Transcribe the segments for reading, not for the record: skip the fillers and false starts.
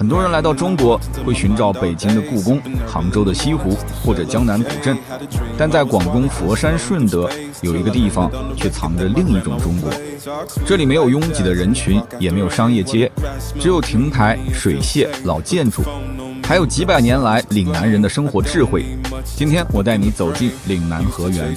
很多人來到中國會尋找北京的故宮、杭州的西湖或者江南古鎮，但在廣東佛山順德有一個地方卻藏着另一種中國。這裡沒有擁擠的人群，也沒有商業街，只有亭台、水榭、老建築，還有幾百年來嶺南人的生活智慧。今天我帶你走進嶺南河源。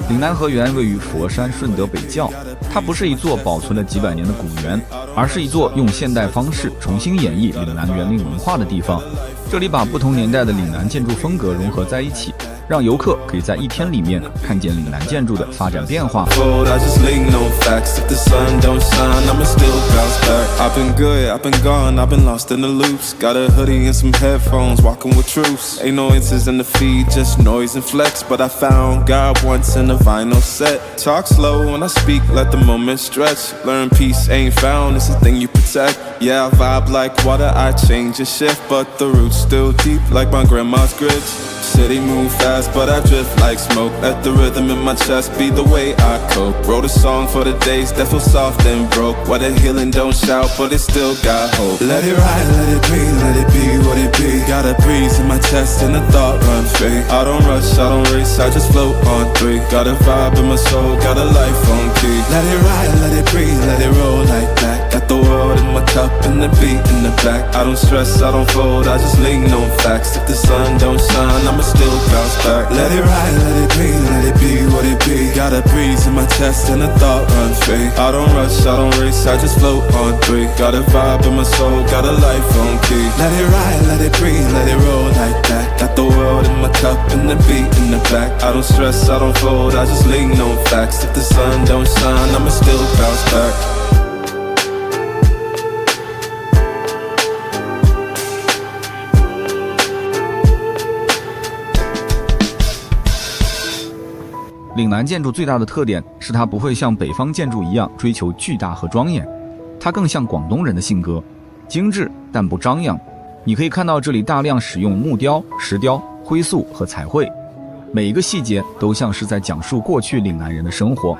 嶺南河源位於佛山順德北窖，它不是一座保存了幾百年的古園，而是一座用現代方式重新演绎嶺南园林文化的地方。這裡把不同年代的嶺南建築風格融合在一起，讓遊客可以在一天裡面看見嶺南建築的發展變化。Still deep like my grandma's grits. City move fast, but I drift like smoke. Let the rhythm in my chest be the way I cope. Wrote a song for the days that feel soft and broke. Why the healing don't shout, but it still got hope. Let it ride, let it be, let it be what it be. Got a breeze in my chest and the thought run free. I don't rush, I don't race, I just float on three. Got a vibe in my soul, got a life on key. Let it ride, let it breathe, let it roll like that. Got the world in my cup and the beat in the back. I don't stress, I don't fold, I just lean on facts. If the sun don't shine, I'ma still bounce back. Let it ride, let it be, let it be what it be. Got a breeze in my chest and the thought run free. I don't rush, I don't race, I just float on three. Got a vibe in my soul, got a life on key. Let it ride, let it breathe, let it roll like that. Got the world in my cup and the beat in the back. I don't stress, I don't fold, I just lean on facts. If the sun don't shine, I'ma still bounce back.嶺南建築最大的特點是它不會像北方建築一樣追求巨大和莊嚴，它更像廣東人的性格，精緻但不張揚。你可以看到這裡大量使用木雕、石雕、灰塑和彩繪，每一個細節都像是在講述過去嶺南人的生活。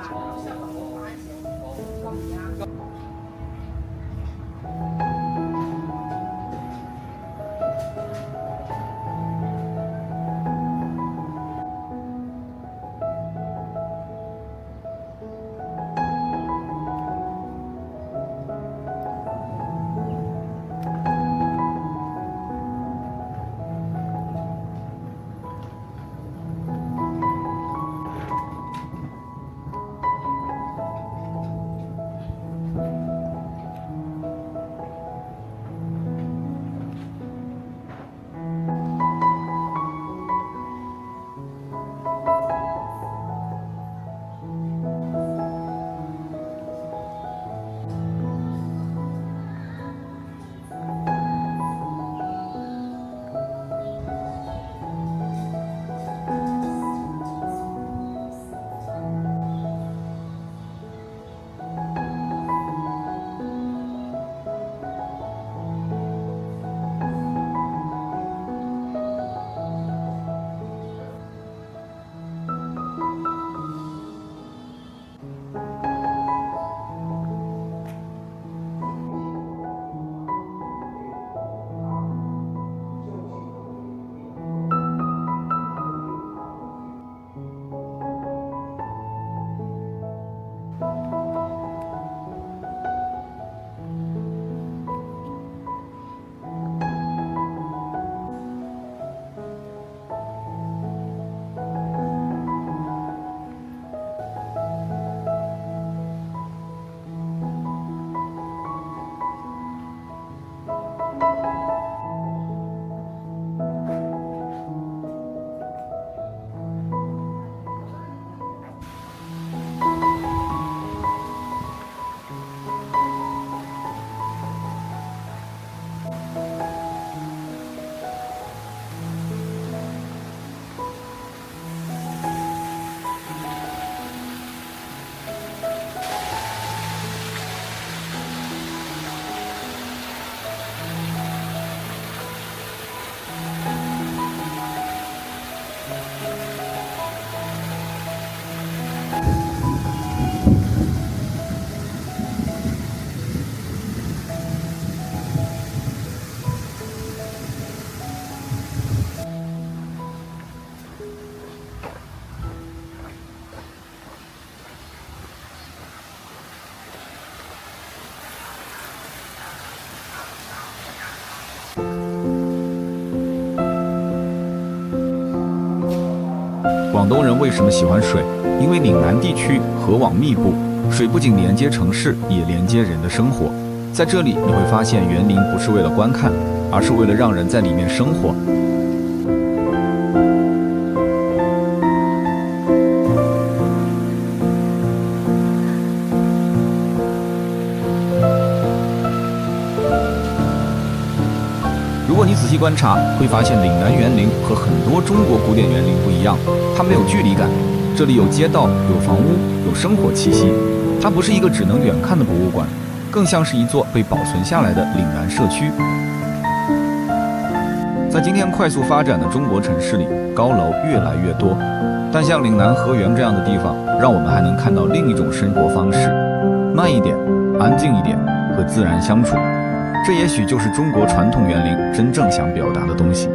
廣東人為什麼喜歡水？因為嶺南地區河網密布，水不僅連接城市，也連接人的生活。在這裡你會發現園林不是為了觀看，而是為了讓人在裡面生活。如果你仔細觀察，會發現嶺南園林和很多中國古典園林不一樣，它沒有距離感。這裡有街道，有房屋，有生活氣息。它不是一個只能遠看的博物館，更像是一座被保存下來的嶺南社區。在今天快速發展的中國城市裡，高樓越來越多，但像嶺南河源這樣的地方，讓我們還能看到另一種生活方式：慢一點，安靜一點，和自然相處。這也許就是中國傳統園林真正想表達的東西。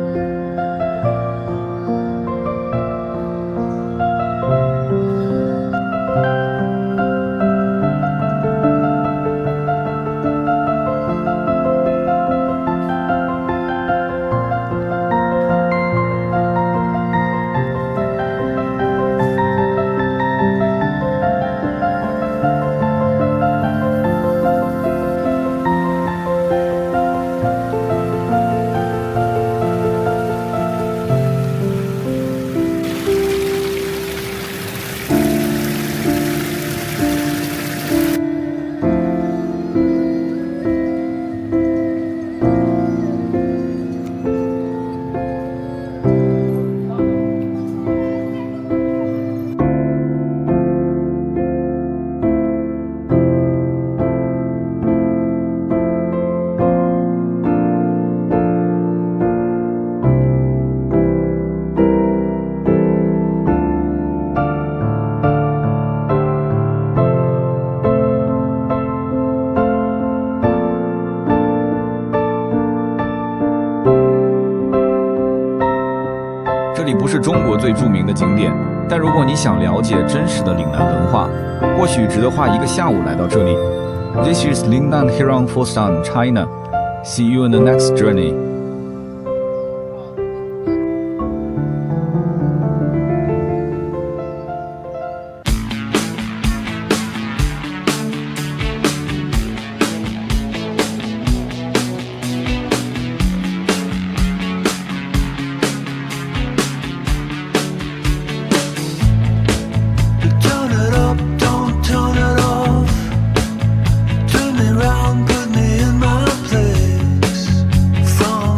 這裡不是中國最著名的景點，但如果你想了解真實的嶺南文化，或許值得花一個下午來到這裡。This is Lingnan Heron Foshan, China. See you in the next journey. From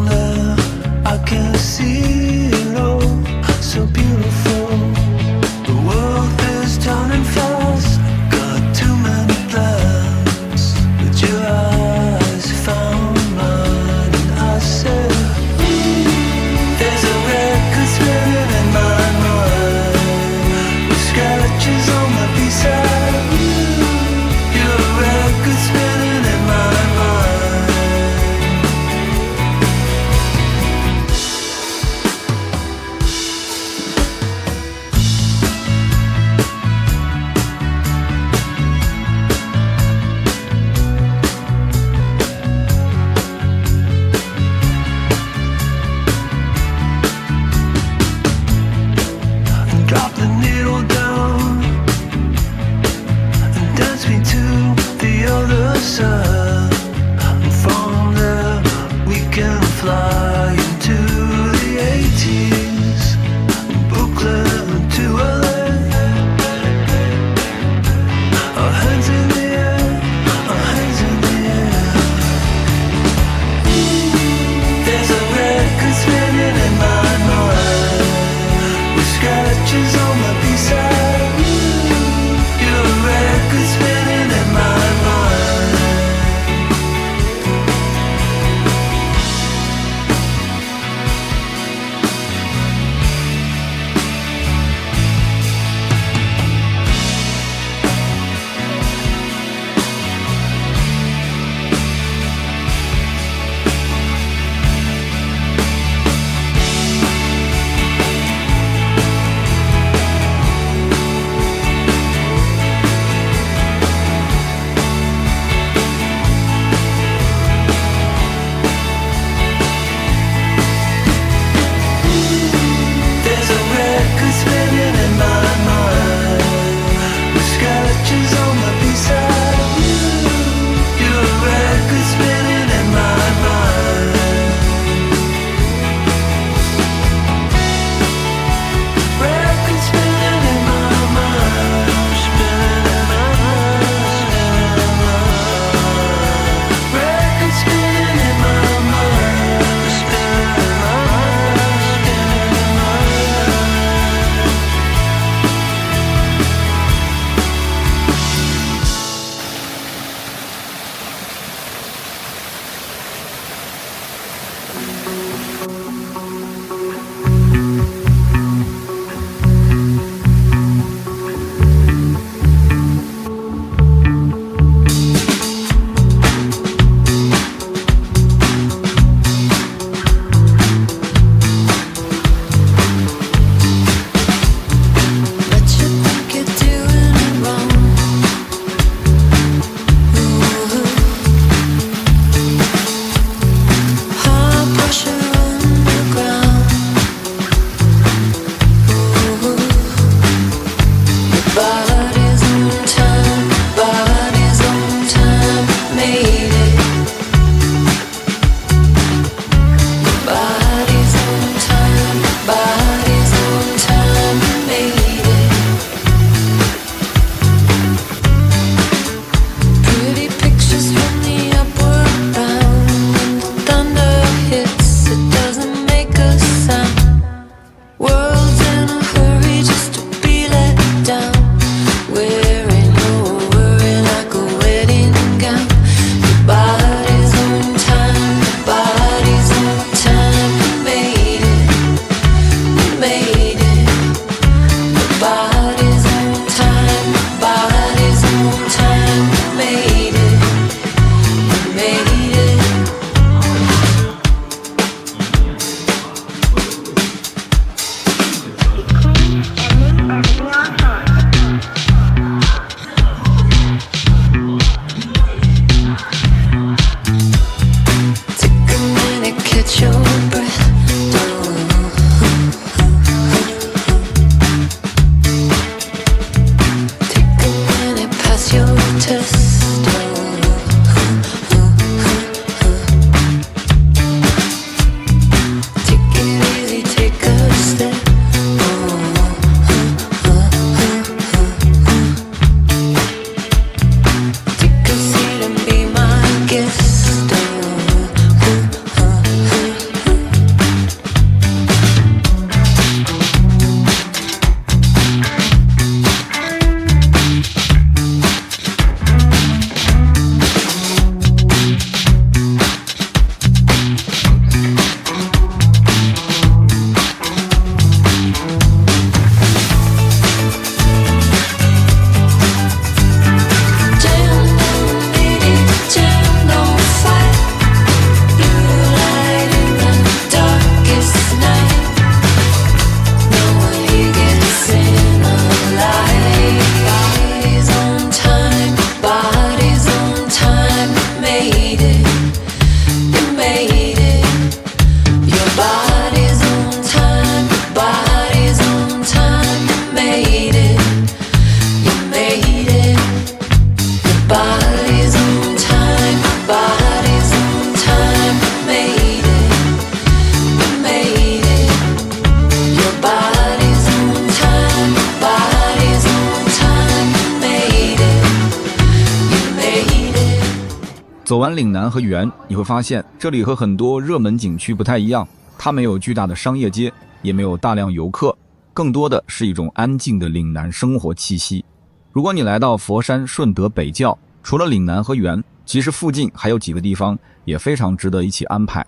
走完嶺南和原，你會發現這裡和很多熱門景區不太一樣，它沒有巨大的商業街，也沒有大量遊客，更多的是一種安靜的嶺南生活氣息。如果你來到佛山順德北窖，除了嶺南和原，其實附近還有幾個地方也非常值得一起安排。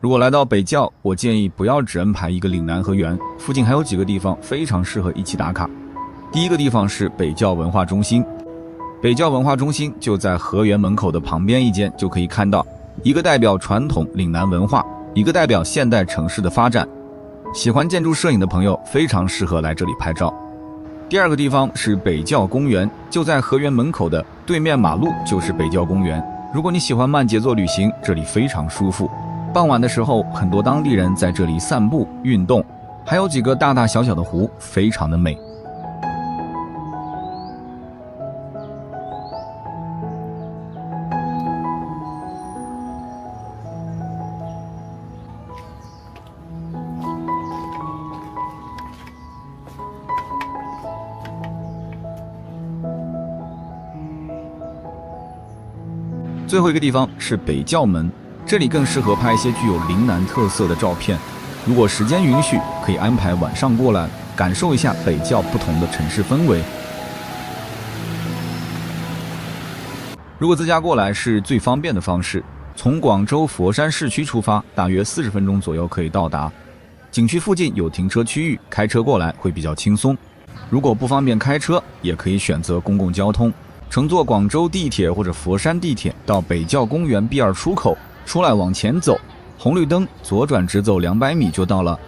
如果來到北窖，我建議不要只安排一個嶺南和原，附近還有幾個地方非常適合一起打卡。第一個地方是北窖文化中心，北窖文化中心就在河源门口的旁邊一间，就可以看到一個代表傳統嶺南文化，一個代表現代城市的發展。喜歡建築攝影的朋友非常適合來這裡拍照。第二個地方是北窖公園，就在河源門口的對面馬路就是北窖公園。如果你喜歡慢節奏旅行，這裡非常舒服。傍晚的時候，很多當地人在這裡散步運動，還有幾個大大小小的湖，非常的美。最后一個地方是北窖門，這裡更適合拍一些具有嶺南特色的照片。如果時間允許，可以安排晚上過來，感受一下北窖不同的城市氛圍。如果自駕過來是最方便的方式，從廣州佛山市區出發，大約40分鐘左右可以到達。景區附近有停車區域，開車過來會比較輕鬆。如果不方便開車，也可以選擇公共交通。乘坐廣州地鐵或者佛山地鐵到北窖公園 B2 出口，出來往前走，紅綠燈左轉直走200米就到了。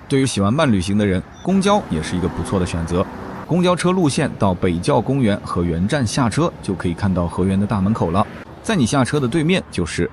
對於喜歡慢旅行的人，公交也是一個不錯的選擇。公交車路線到北窖公園河源站下車，就可以看到河源的大門口了。在你下車的對面就是